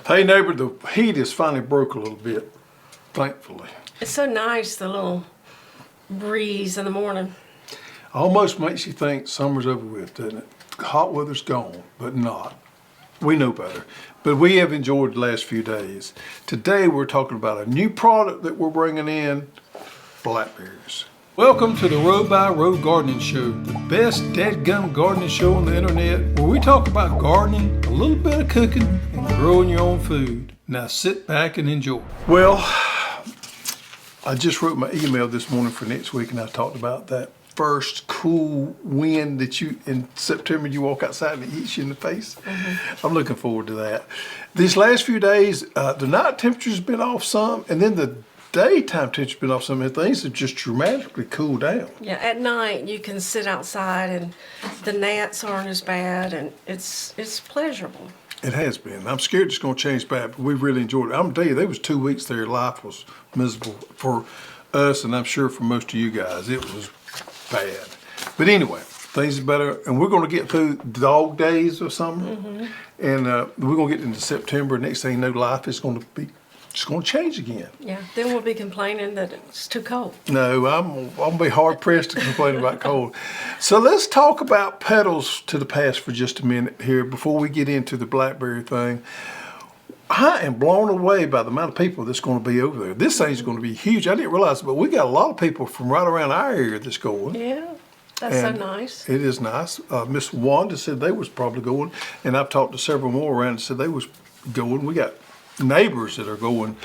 Hey neighbor, the heat has finally broke a little bit, thankfully. It's so nice, the little breeze in the morning. Almost makes you think summer's over with, doesn't it? Hot weather's gone, but not. We know better. But we have enjoyed the last few days. Today we're talking about a new product that we're bringing in, blackberries. Welcome to the Row by Row Gardening Show, the best dadgum gardening show on the internet, where we talk about gardening, a little bit of cooking, and growing your own food. Now sit back and enjoy. Well, I just wrote my email this morning for next week, and I talked about that first cool wind that in September you walk outside and it hits you in the face. I'm looking forward to that. These last few days, the night temperature's been off some, and then the daytime temperature's been off some, and things have just dramatically cooled down. Yeah, at night you can sit outside and the gnats aren't as bad, and it's pleasurable. It has been. I'm scared it's going to change back, but we really enjoyed it. I'm going to tell you, there was 2 weeks there, life was miserable for us, and I'm sure for most of you guys. It was bad. But anyway, things are better, and we're going to get through dog days of summer, and we're going to get into September. Next thing you know, life is going to be it's going to change again. Yeah, then we'll be complaining that it's too cold. No, I'm going to be hard pressed to complain about cold. So let's talk about Petals to the past for just a minute here before we get into the blackberry thing. I am blown away by the amount of people that's going to be over there. This thing's going to be huge. I didn't realize it, but we got a lot of people from right around our area that's going. Yeah, that's so nice. It is nice. Miss Wanda said they was probably going, and I've talked to several more around and said they was going. We got neighbors that are going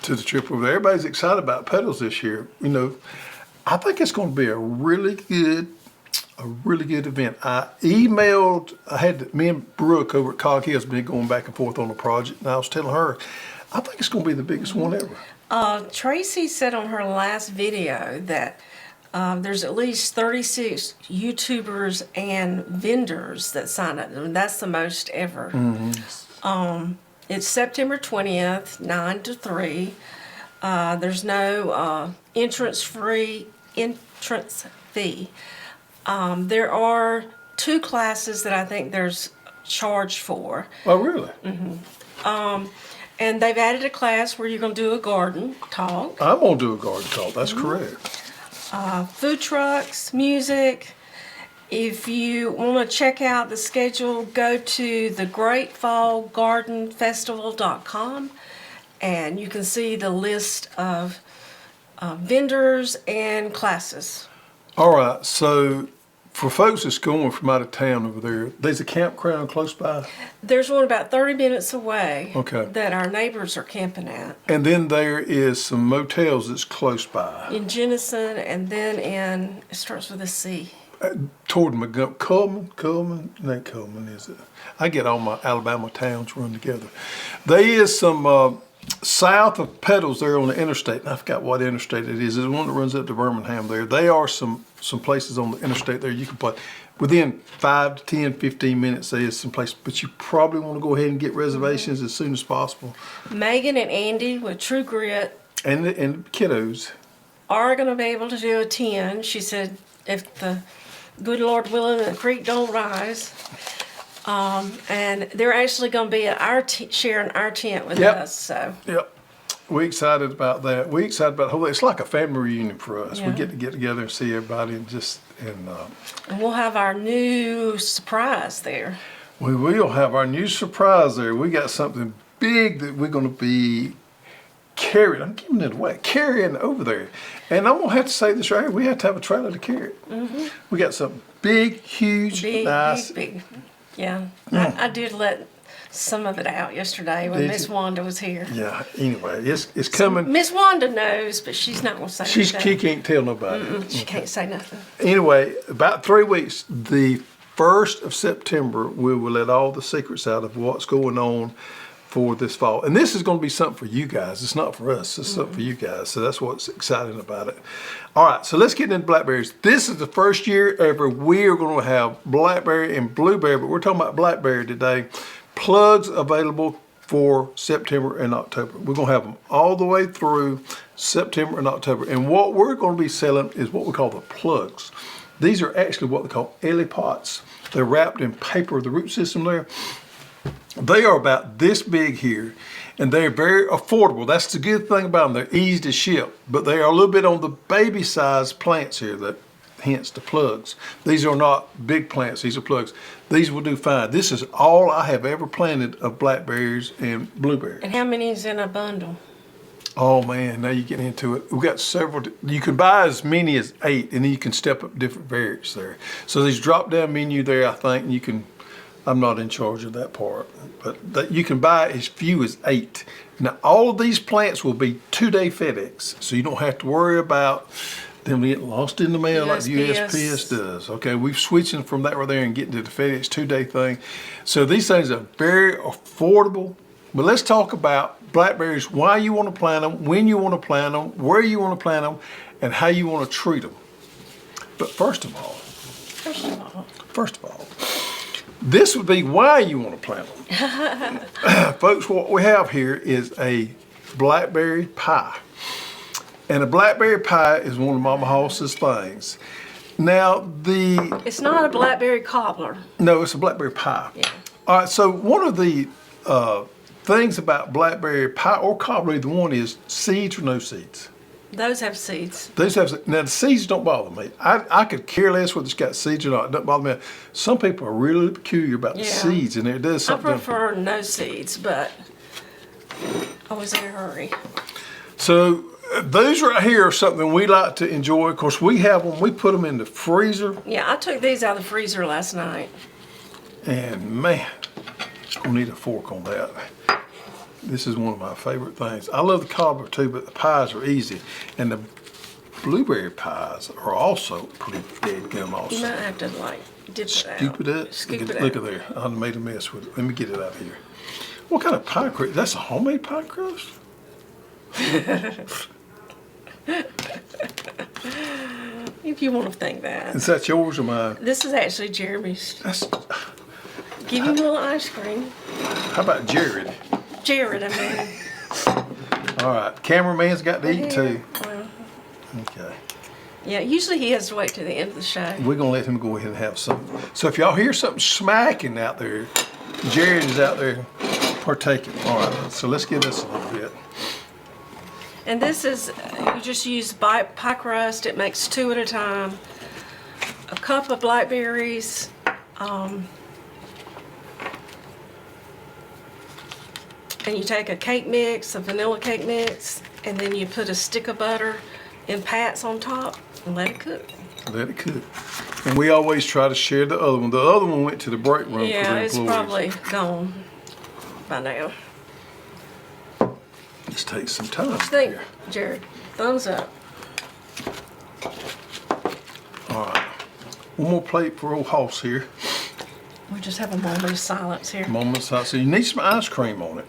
to the trip over there. Everybody's excited about Petals this year. You know, I think it's going to be a really good event. Me and Brooke over at Cog Hill's been going back and forth on the project, and I was telling her, I think it's going to be the biggest one ever. Tracy said on her last video that there's at least 36 YouTubers and vendors that signed up. I mean, that's the most ever. It's September 20th, 9 to 3. There's no entrance fee. There are 2 classes that I think there's charge for. Oh, really? And they've added a class where you're going to do a garden talk. I'm going to do a garden talk. That's correct. Food trucks, music. If you want to check out the schedule, go to thegreatfallgardenfestival.com, and you can see the list of vendors and classes. All right, so for folks that's going from out of town over there, there's a campground close by? There's one about 30 minutes away that our neighbors are camping at. And then there is some motels that's close by. In Jenison, and then it starts with a C. Toward Coleman, not Coleman, is it? I get all my Alabama towns run together. There is some south of Petals there on the interstate, and I forgot what interstate it is. It's the one that runs up to Birmingham there. There are some places on the interstate there you can play. Within 5 to 10, 15 minutes, there is some place, but you probably want to go ahead and get reservations as soon as possible. Megan and Andy with True Grit and the kiddos are going to be able to do a 10. She said if the good Lord willing, the creek don't rise. And they're actually going to be at sharing our tent with us. So. Yep. We're excited about that. We're excited about the whole thing. It's like a family reunion for us. Yeah. We get to get together and see everybody and we'll have our new surprise there. We will have our new surprise there. We got something big that we're going to be carrying. I'm giving it away. Carrying over there. And I'm going to have to say this right here. We have to have a trailer to carry it. We got something big, huge, nice. Big. Yeah. I did let some of it out yesterday when Miss Wanda was here. Yeah. Anyway, it's coming. Miss Wanda knows, but she's not going to say anything. She can't tell nobody. She can't say nothing. Anyway, about 3 weeks, the 1st of September, we will let all the secrets out of what's going on for this fall. And this is going to be something for you guys. It's not for us. It's something for you guys. So that's what's exciting about it. All right, so let's get into blackberries. This is the first year ever we are going to have blackberry and blueberry, but we're talking about blackberry today. Plugs available for September and October. We're going to have them all the way through September and October. And what we're going to be selling is what we call the plugs. These are actually what they call ellie pots. They're wrapped in paper, the root system there. They are about this big here, and they're very affordable. That's the good thing about them. They're easy to ship, but they are a little bit on the baby size plants here, that hence the plugs. These are not big plants, these are plugs. These will do fine. This is all I have ever planted of blackberries and blueberries. And how many is in a bundle? Oh man, now you get into it. We've got several. You can buy as many as 8, and then you can step up different variants there. So there's drop-down menu there, I think, and you can, I'm not in charge of that part, but that you can buy as few as 8. Now all of these plants will be 2-day FedEx, so you don't have to worry about them getting lost in the mail like the USPS does. Okay, we've switching from that right there and getting to the FedEx 2-day thing. So these things are very affordable. But let's talk about blackberries, why you want to plant them, when you want to plant them, where you want to plant them, and how you want to treat them. But first of all, this would be why you want to plant them. Folks, what we have here is a Blackberry Pie. And a Blackberry Pie is one of Mama Hoss's things. Now, It's not a blackberry cobbler. No, it's a Blackberry Pie. Yeah. All right, so one of the things about Blackberry Pie or cobbler, either one, is seeds or no seeds. Those have seeds. Those have, now the seeds don't bother me. I could care less whether it's got seeds or not. It doesn't bother me. Some people are really peculiar about the seeds, and it does I something. prefer no seeds, but I was in a hurry. So those right here are something we like to enjoy. Of course, we have them. We put them in the freezer. Yeah, I took these out of the freezer last night. And man, we'll need a fork on that. This is one of my favorite things. I love the cobbler too, but the pies are easy. And the blueberry pies are also pretty dead gum also. You might have to like dip it out. Scoop it up. Scoop it Look out. at there. I made a mess with it. Let me get it out here. What kind of pie crust? That's a homemade pie crust? If you want to think that. Is that yours or mine? This is actually Jeremy's. That's, Give him a little ice cream. how about Jared? Jared, I mean. All right. Cameraman's got to eat too. Well, Okay. yeah, usually he has to wait to the end of the show. We're going to let him go ahead and have something. So if y'all hear something smacking out there, Jared is out there partaking. All right. So let's give this a little bit. And this is, you just use pie crust. It makes 2 at a time. A cup of blackberries. And you take a cake mix, a vanilla cake mix, and then you put a stick of butter in pats on top and let it cook. Let it cook. And we always try to share the other one. The other one went to the break room for Yeah, the it's employees. probably gone by now. This takes some time. What you think, here. Jared? Thumbs up. All right. One more plate for old Hoss here. We just have a moment of silence here. Moments hot. So you need some ice cream on it.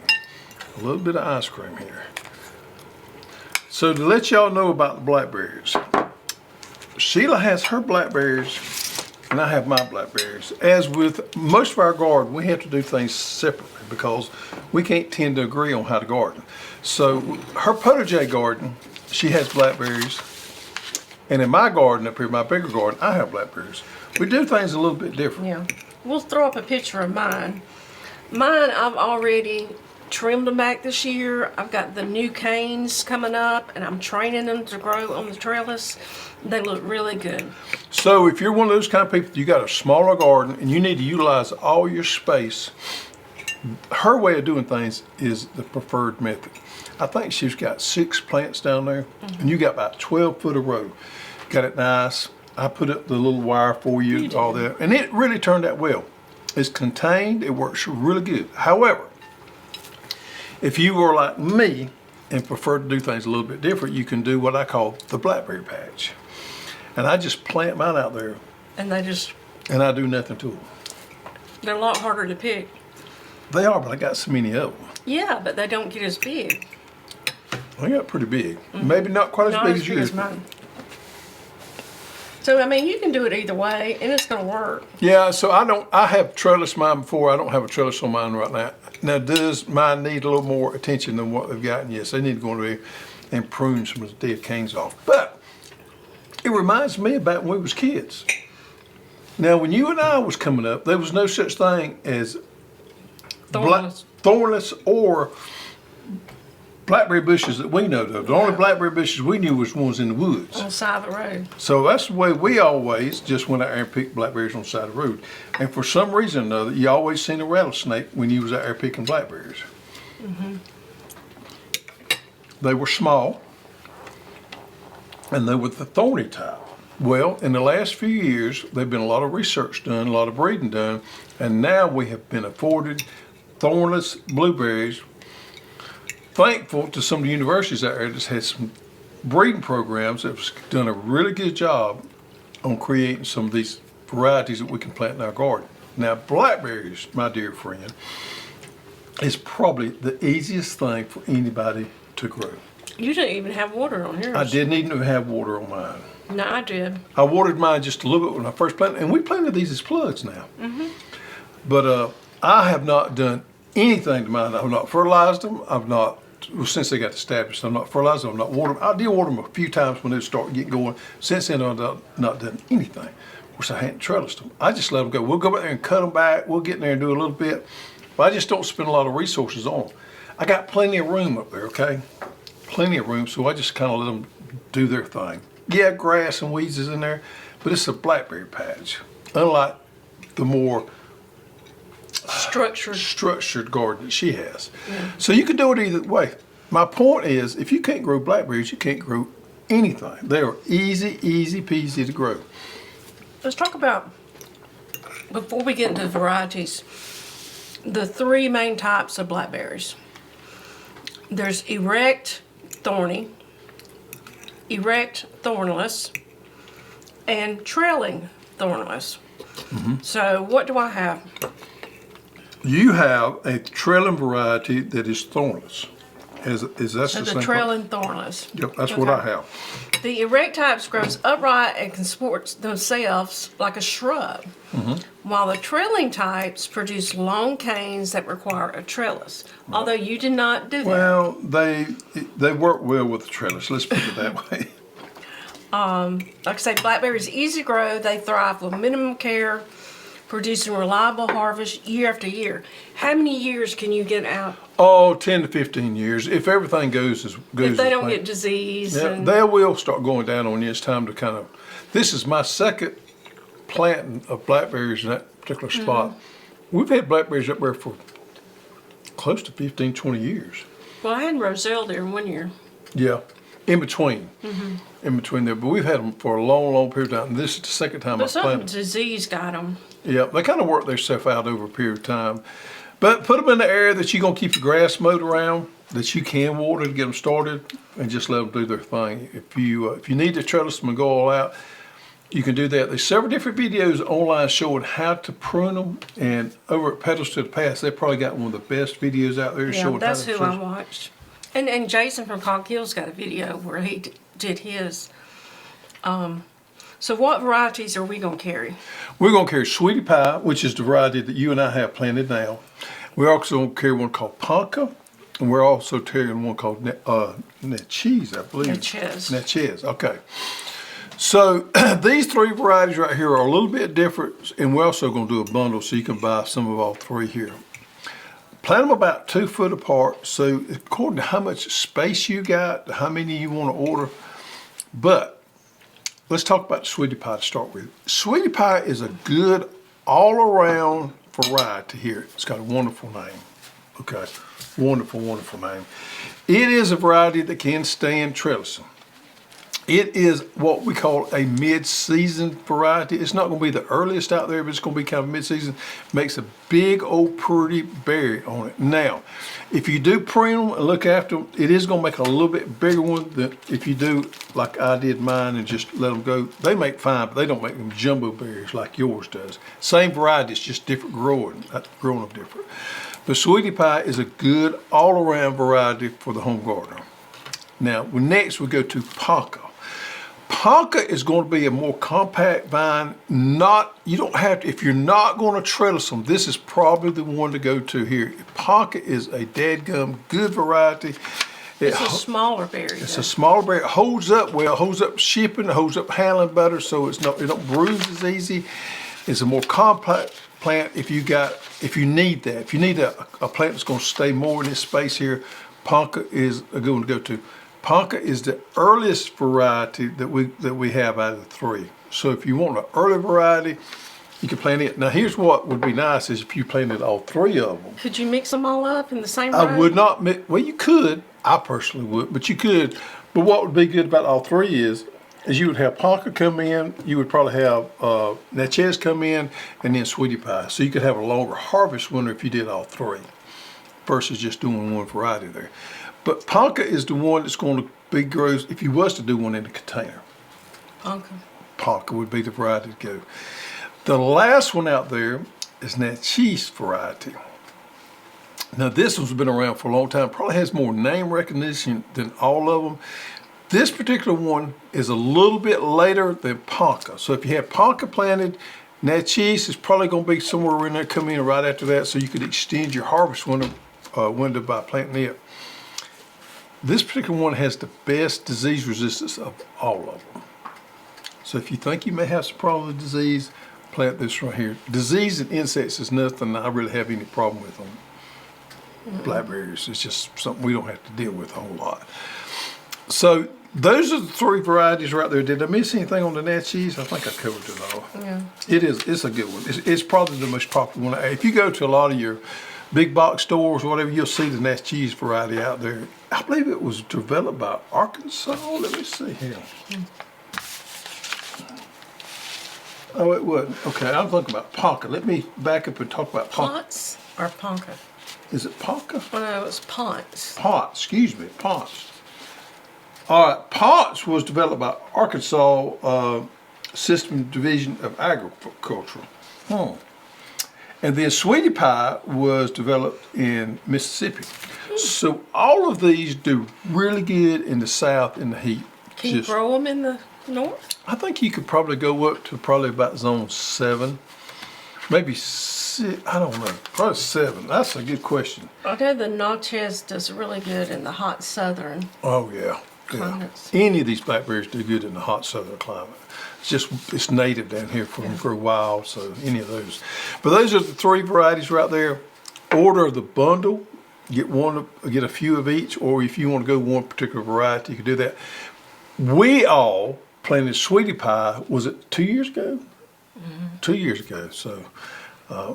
A little bit of ice cream here. So to let y'all know about the blackberries, Sheila has her blackberries and I have my blackberries. As with most of our garden, we have to do things separately because we can't tend to agree on how to garden. So her Potager garden, she has blackberries. And in my garden up here, my bigger garden, I have blackberries. We do things a little bit different. Yeah. We'll throw up a picture of mine. Mine, I've already trimmed them back this year. I've got the new canes coming up and I'm training them to grow on the trellis. They look really good. So if you're one of those kind of people, you got a smaller garden and you need to utilize all your space, her way of doing things is the preferred method. I think she's got 6 plants down there and you got about 12 foot of row. Got it nice. I put up the little wire for you, all that, and it really turned out well. It's contained, it works really good. However, if you are like me and prefer to do things a little bit different, you can do what I call the blackberry patch. And I just plant mine out there And and I do nothing to them. they're a lot harder to pick. They are, but I got so many of them. Yeah, but they don't get as big. They got pretty big. Maybe not quite as Not big as as big yours. as mine. So, I mean, you can do it either way, and it's going to work. Yeah, so I have trellis mine before. I don't have a trellis on mine right now. Now, does mine need a little more attention than what they've gotten? Yes, they need to go in there and prune some of the dead canes off. But it reminds me about when we was kids. Now, when you and I was coming up, there was no such thing as thornless or blackberry bushes that we know of. The only blackberry bushes we knew was ones in the woods. On the side of the road. So that's the way we always just went out there and picked blackberries on the side of the road. And for some reason or another, you always seen a rattlesnake when you was out there picking blackberries. Mm-hmm. They were small, and they were the thorny type. Well, in the last few years, there's been a lot of research done, a lot of breeding done, and now we have been afforded thornless blueberries. Thankful to some of the universities out there that's had some breeding programs that have done a really good job on creating some of these varieties that we can plant in our garden. Now, blackberries, my dear friend, is probably the easiest thing for anybody to grow. You didn't even have water on yours. I didn't even have water on mine. No, I did. I watered mine just a little bit when I first planted, and we planted these as plugs now. Mm-hmm. But I have not done anything to mine. I've not fertilized them. I've not, well, since they got established, I've not fertilized them. I've not watered them. I did water them a few times when they start getting going. Since then, I've not done anything. Of course, I hadn't trellised them. I just let them go. We'll go back there and cut them back. We'll get in there and do a little bit. But I just don't spend a lot of resources on them. I got plenty of room up there, okay? Plenty of room, so I just kind of let them do their thing. Yeah, grass and weeds is in there, but it's a blackberry patch. Unlike the more structured garden that she has. Yeah. So you can do it either way. My point is, if you can't grow blackberries, you can't grow anything. They are easy peasy to grow. Let's talk about, before we get into varieties, the three main types of blackberries. There's erect, thorny, erect, thornless, and trailing thornless. Mm-hmm. So what do I have? You have a trailing variety that is thornless. Is that the same? The trailing thornless. Yep, that's what I have. The erect types grows upright and can support themselves like a shrub, while the trailing types produce long canes that require a trellis. Right. Although you did not do that. Well, they work well with the trellis. Let's put it that way. Like I say, blackberries easy to grow. They thrive with minimum care, producing reliable harvest year after year. How many years can you get out? Oh, 10 to 15 years. If everything goes as if they don't get disease. Yeah, they will start going down on you. It's time to kind of, this is my second planting of blackberries in that particular spot. We've had blackberries up there for close to 15, 20 years. Well, I had Roselle there 1 year. Yeah, in between. In between there. But we've had them for a long period of time. This is the second time I've planted them. But some disease got them. Yeah, they kind of work themselves out over a period of time. But put them in the area that you're going to keep your grass mowed around, that you can water to get them started, and just let them do their thing. If you need to trellis them and go all out, you can do that. There's several different videos online showing how to prune them, and over at Petals to the Past, they've probably got one of the best videos out there showing how to that's who I watched. And Jason from Cog Hill's got a video where he did his. So what varieties are we going to carry? We're going to carry Sweetie Pie, which is the variety that you and I have planted now. We're also going to carry one called Ponca, and we're also carrying one called Natchez, I believe. Natchez, okay. So these three varieties right here are a little bit different, and we're also going to do a bundle so you can buy some of all three here. Plant them about 2 foot apart, so according to how much space you got, how many you want to order. But let's talk about Sweetie Pie to start with. Sweetie Pie is a good all-around variety here. It's got a wonderful name. Okay, wonderful name. It is a variety that can stand trellising. It is what we call a mid-season variety. It's not going to be the earliest out there, but it's going to be kind of mid-season. Makes a big old pretty berry on it. Now, if you do prune them and look after them, it is going to make a little bit bigger one than if you do like I did mine and just let them go. They make fine, but they don't make them jumbo berries like yours does. Same variety, it's just different growing them different. But Sweetie Pie is a good all-around variety for the home gardener. Now, next we go to Ponca. Ponca is going to be a more compact vine. You don't have to, if you're not going to trellis them, this is probably the one to go to here. Ponca is a dadgum good variety. It's a smaller berry. It's a smaller berry. It holds up well, holds up shipping, holds up handling better, so it don't bruise as easy. It's a more compact plant if you need that. If you need a plant that's going to stay more in this space here, Ponca is a good one to go to. Ponca is the earliest variety that we have out of the three. So if you want an early variety, you can plant it. Now here's what would be nice is if you planted all three of them. Could you mix them all up in the same row? I would not mix, well you could, I personally would, but you could. But what would be good about all three is you would have Ponca come in, you would probably have Natchez come in, and then Sweetie Pie. So you could have a longer harvest winter if you did all three versus just doing one variety there. But Ponca is the one that's going to be grows if you was to do one in a container. Ponca would be the variety to go. The last one out there is Natchez variety. Now this one's been around for a long time, probably has more name recognition than all of them. This particular one is a little bit later than Ponca. So if you have Ponca planted, Natchez is probably going to be somewhere in there coming in right after that, so you could extend your harvest window by planting it. This particular one has the best disease resistance of all of them. So if you think you may have some problem with disease, plant this right here. Disease and insects is nothing I really have any problem with on blackberries. It's just something we don't have to deal with a whole lot. So those are the three varieties right there. Did I miss anything on the Natchez? I think I covered it all. Yeah. It's a good one. It's probably the most popular one. If you go to a lot of your big box stores or whatever, you'll see the Natchez variety out there. I believe it was developed by Arkansas. Let me see here. Oh, it wasn't. Okay, I'm talking about Ponca. Let me back up and talk about Ponca. Ponce or Ponca? Is it Ponca? Oh, no, it's Ponce. Ponce, excuse me, Ponce. All right, Ponce was developed by Arkansas System Division of Agriculture. And then Sweetie Pie was developed in Mississippi. So all of these do really good in the South in the heat. Can you grow them in the North? I think you could probably go up to probably about zone 7, maybe 6, I don't know, probably 7. That's a good question. I know the Natchez does really good in the hot southern Oh yeah. climates. Any of these blackberries do good in the hot southern climate. It's native down here for them to grow wild, so any of those. But those are the three varieties right there. Order the bundle, get a few of each, or if you want to go one particular variety, you can do that. We all planted Sweetie Pie, was it 2 years ago? 2 years ago, so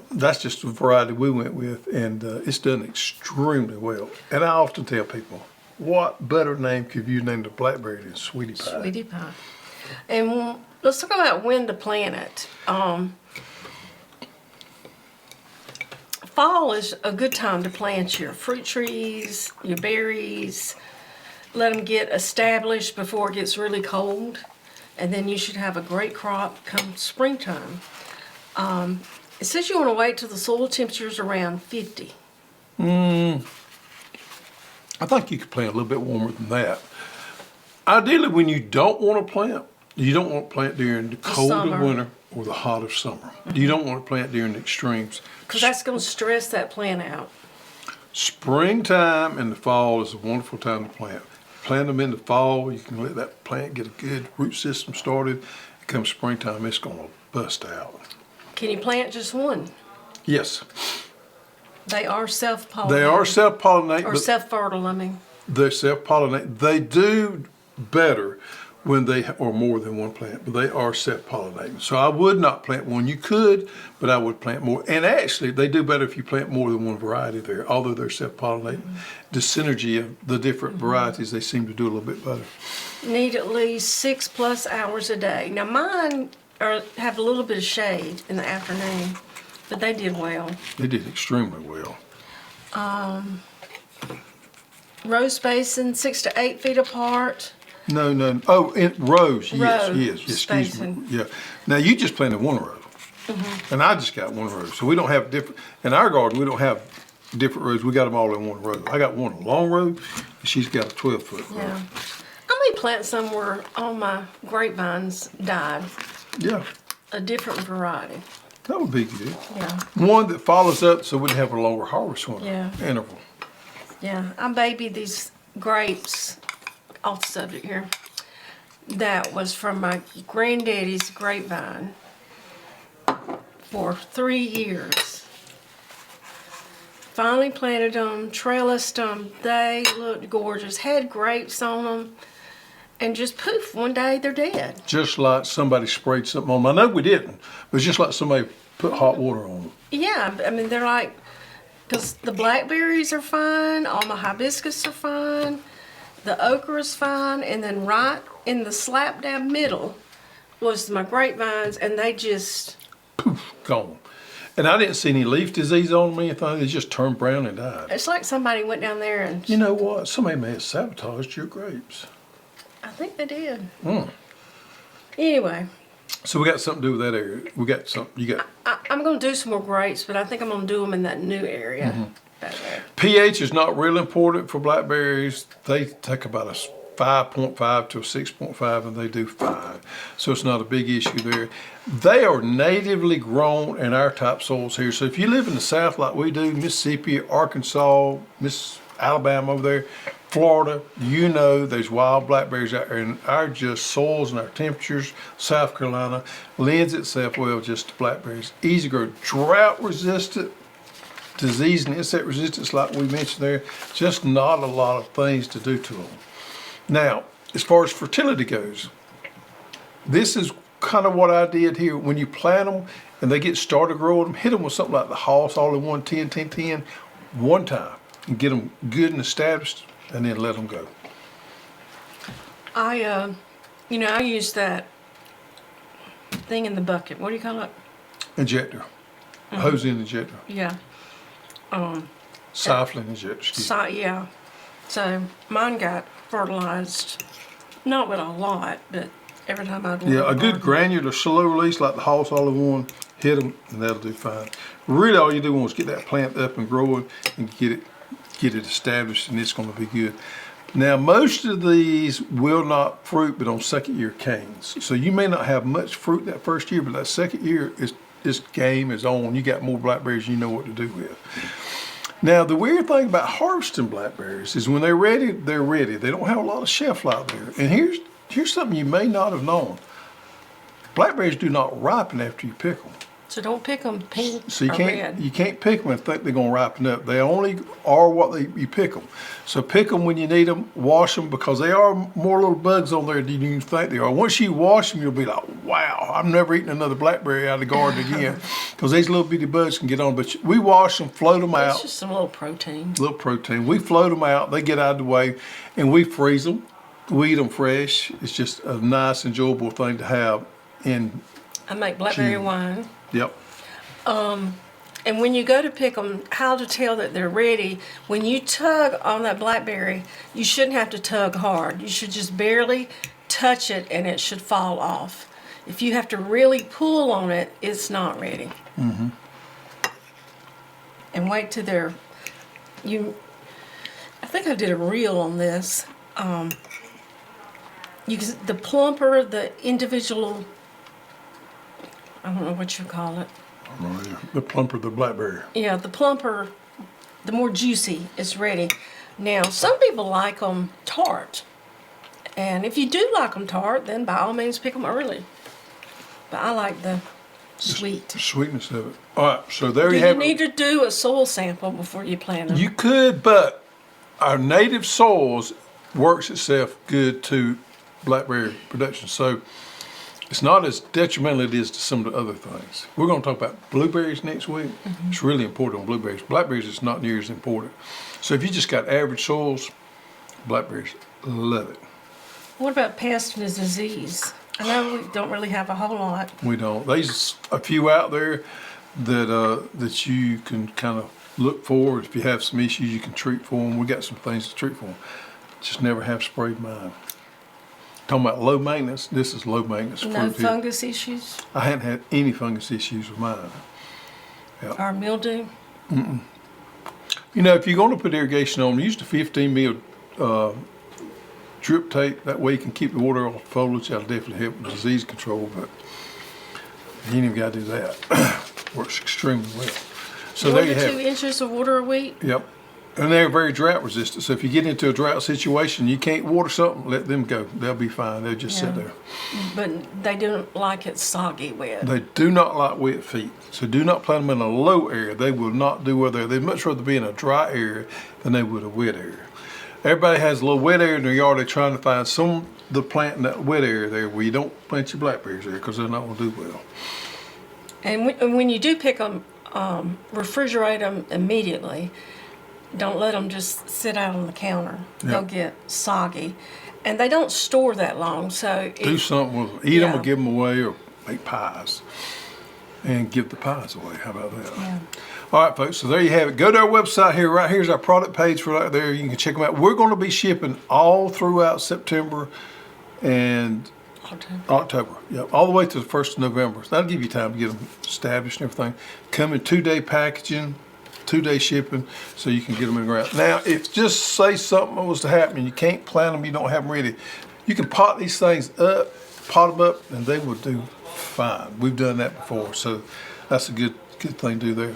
that's just the variety we went with, and it's done extremely well. And I often tell people, what better name could you name the blackberry than Sweetie Pie? Sweetie Pie. And let's talk about when to plant it. Fall is a good time to plant your fruit trees, your berries. Let them get established before it gets really cold, and then you should have a great crop come springtime. It says you want to wait till the soil temperature is around 50. I think you could plant a little bit warmer than that. Ideally, when you don't want to plant, you don't want to plant during the cold of winter or the hot of summer. You don't want to plant during the extremes. Because that's going to stress that plant out. Springtime and the fall is a wonderful time to plant. Plant them in the fall, you can let that plant get a good root system started. Come springtime, it's going to bust out. Can you plant just one? Yes. They are self-pollinating. They are self-pollinating. Or self-fertile, I mean. They self-pollinate. They do better when they are more than one plant, but they are self-pollinating. So I would not plant one. You could, but I would plant more. And actually, they do better if you plant more than one variety there, although they're self-pollinating. The synergy of the different varieties, they seem to do a little bit better. Need at least 6+ hours a day. Now mine have a little bit of shade in the afternoon, but they did well. They did extremely well. Row spacing 6 to 8 feet apart. No. Oh, in rows. Yes, Row excuse me. spacing. Yeah. Now you just planted one row, and I just got one row. So we don't have different. In our garden, we don't have different rows. We got them all in one row. I got one long row, and she's got a 12-foot row. Yeah. I may plant somewhere all my grapevines died. Yeah, A different variety. that would be good. Yeah. One that follows up, so we'd have a longer harvest interval. Yeah. I babied these grapes, off the subject here. That was from my granddaddy's grapevine for 3 years. Finally planted them, trellised them. They looked gorgeous. Had grapes on them. And just poof, one day they're dead. Just like somebody sprayed something on them. I know we didn't, but it's just like somebody put hot water on them. Yeah, I mean, they're like, because the blackberries are fine, all my hibiscus are fine, the okra is fine, and then right in the slap dab middle was my grapevines, and they just... Poof, gone. And I didn't see any leaf disease on them or anything. They just turned brown and died. It's like somebody went down there and... You know what? Somebody may have sabotaged your grapes. I think they did. Mm. Anyway. So we got something to do with that area. We got something. You got. I'm going to do some more grapes, but I think I'm going to do them in that new area. Mm-hmm. Back there. pH is not real important for blackberries. They take about a 5.5 to a 6.5, and they do fine. So it's not a big issue there. They are natively grown in our type soils here. So if you live in the South like we do, Mississippi, Arkansas, Alabama over there, Florida, you know there's wild blackberries out there, and our just soils and our temperatures, South Carolina, lends itself well just to blackberries. Easy grow, drought resistant, disease and insect resistance like we mentioned there, just not a lot of things to do to them. Now, as far as fertility goes, this is kind of what I did here. When you plant them and they get started growing them, hit them with something like the Hoss All-in-One 10-10-10 one time and get them good and established, and then let them go. I use that thing in the bucket. What do you call it? Injector. Hose in injector. Yeah. Siphon injector. Yeah. So mine got fertilized, not with a lot, but every time I'd water Yeah, a the good garden. granular slow release like the Hoss All-in-One, hit them, and that'll do fine. Really, all you do is get that plant up and growing and get it established, and it's going to be good. Now, most of these will not fruit but on second year canes. So you may not have much fruit that first year, but that second year, this game is on. You got more blackberries you know what to do with. Now, the weird thing about harvesting blackberries is when they're ready, they're ready. They don't have a lot of shelf life there. And here's something you may not have known. Blackberries do not ripen after you pick them. So don't pick them pink So you or red. can't pick them and think they're going to ripen up. They only are what you pick them. So pick them when you need them. Wash them, because they are more little bugs on there than you think they are. Once you wash them, you'll be like, wow, I'm never eating another blackberry out of the garden again, because these little bitty bugs can get on. But we wash them, float them It's out. just some little protein. Little protein. We float them out. They get out of the way, and we freeze them. We eat them fresh. It's just a nice, enjoyable thing to have. I make blackberry Gee. wine. Yep. And when you go to pick them, how to tell that they're ready, when you tug on that blackberry, you shouldn't have to tug hard. You should just barely touch it and it should fall off. If you have to really pull on it, it's not ready. Mm-hmm. And wait till I think I did a reel on this. The plumper, the individual, I don't know what you call it. Oh, yeah. The plumper, the blackberry. Yeah, the plumper, the more juicy it's ready. Now, some people like them tart. And if you do like them tart, then by all means pick them early. But I like the sweet. The sweetness of it. All right, so there Do you you have need it. to do a soil sample before you plant them? You could, but our native soils works itself good to blackberry production. So it's not as detrimental as it is to some of the other things. We're going to talk about blueberries next week. Mm-hmm. It's really important on blueberries. Blackberries is not near as important. So if you just got average soils, blackberries, love it. What about pest and disease? I know we don't really have a whole lot. We don't. There's a few out there that you can kind of look for. If you have some issues, you can treat for them. We got some things to treat for them. Just never have sprayed mine. Talking about low maintenance, this is low maintenance. No fruit here. fungus issues I hadn't had any fungus issues with mine. or mildew? You know, if you're going to put irrigation on, use the 15 mil drip tape. That way you can keep the water off the foliage. That'll definitely help with disease control, but you ain't even got to do that. Works extremely well. So there you have 2 it. inches of water a week? Yep. And they're very drought resistant. So if you get into a drought situation, you can't water something, let them go. They'll be fine. They'll just sit there. But they don't like it soggy wet. They do not like wet feet. So do not plant them in a low area. They will not do well there. They'd much rather be in a dry area than they would a wet area. Everybody has a little wet area in their yard. They're trying to find some to plant in that wet area there where you don't plant your blackberries there because they're not going to do well. And when you do pick them, refrigerate them immediately. Don't let them just sit out on the counter. Yep. They'll get soggy. And they don't store that long, so... Do something with them. Eat them or give them away or make pies. And give the pies away. How about that? Yeah. All right, folks, so there you have it. Go to our website here. Right here's our product page for right there. You can check them out. We're going to be shipping all throughout September and October. Yep, all the way to the 1st of November. So that'll give you time to get them established and everything. Come in 2-day packaging, 2-day shipping, so you can get them in the ground. Now, if just say something was to happen, you can't plant them, you don't have them ready, you can pot these things up, pot them up, and they will do fine. We've done that before, so that's a good thing to do there.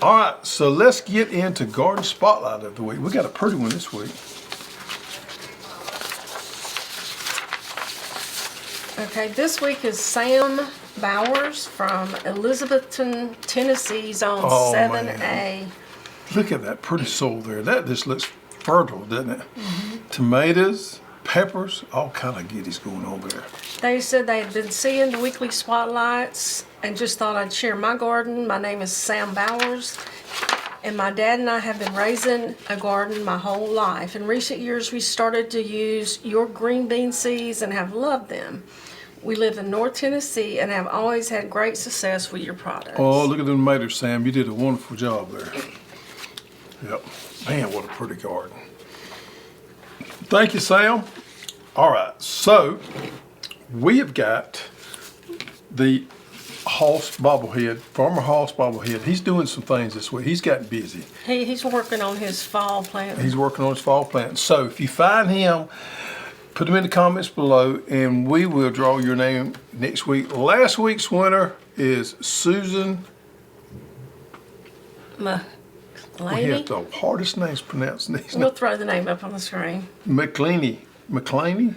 All right, so let's get into Garden Spotlight of the week. We got a pretty one this week. Okay, this week is Sam Bowers from Elizabethton, Tennessee's on 7A. Man. Look at that pretty soil there. That just looks fertile, doesn't it? Tomatoes, peppers, all kind of goodies going on there. They said they had been seeing the weekly spotlights and just thought I'd share my garden. My name is Sam Bowers, and my dad and I have been raising a garden my whole life. In recent years, we started to use your green bean seeds and have loved them. We live in North Tennessee and have always had great success with your products. Oh, look at them tomatoes, Sam. You did a wonderful job there. Yep. Man, what a pretty garden. Thank you, Sam. All right, so we have got the Hoss bobblehead, Farmer Hoss bobblehead. He's doing some things this week. He's gotten busy. He's working on his fall plant. He's working on his fall plant. So if you find him, put them in the comments below, and we will draw your name next week. Last week's winner is Susan. We have McLeney. the hardest names pronounced these. We'll throw the name up on the screen. McLeney. McLeney.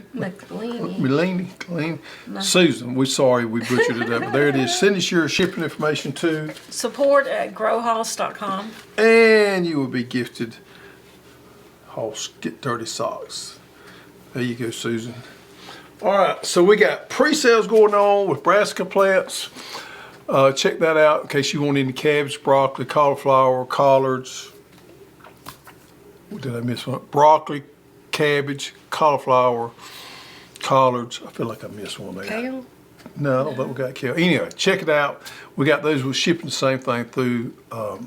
No. Susan, we're sorry we butchered it up, but there it is. Send us your shipping information to support@growhouse.com. and you will be gifted Hoss Get Dirty socks. There you go, Susan. All right, so we got pre-sales going on with brassica plants. Check that out in case you want any cabbage, broccoli, cauliflower, collards. Did I miss one? Broccoli, cabbage, cauliflower, collards. I feel like I missed one there. Kale? No, I don't think we got kale. Anyway, check it out. We got those. We're shipping the same thing through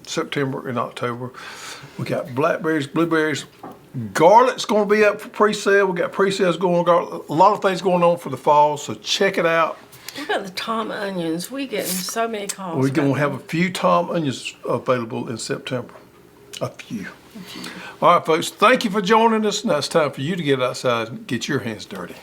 September and October. We got blackberries, blueberries. Garlic's going to be up for pre-sale. We got pre-sales going on. A lot of things going on for the fall, so check it out. What about the tom onions? We getting so many calls. We're going to have a few tom onions available in September. A few. All right, folks. Thank you for joining us. Now it's time for you to get outside and get your hands dirty.